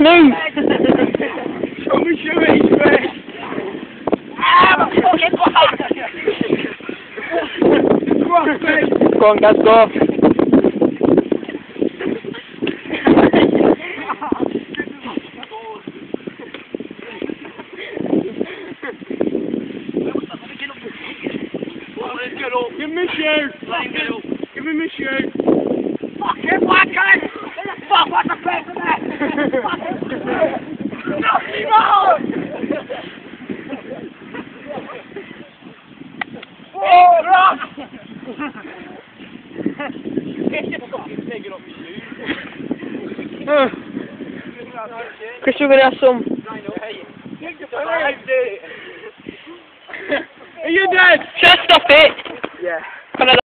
loot! Show me shoes, mate! Ah, my fucking butt! Go on, mate! Go on, guys, go. Give me a shoe! Give me my shoe! Fucking wackers! Fuck, what's the place for that? Knock me out! Oh, rock! Chris, we're going to have some. Are you dead? Just stop it! Yeah.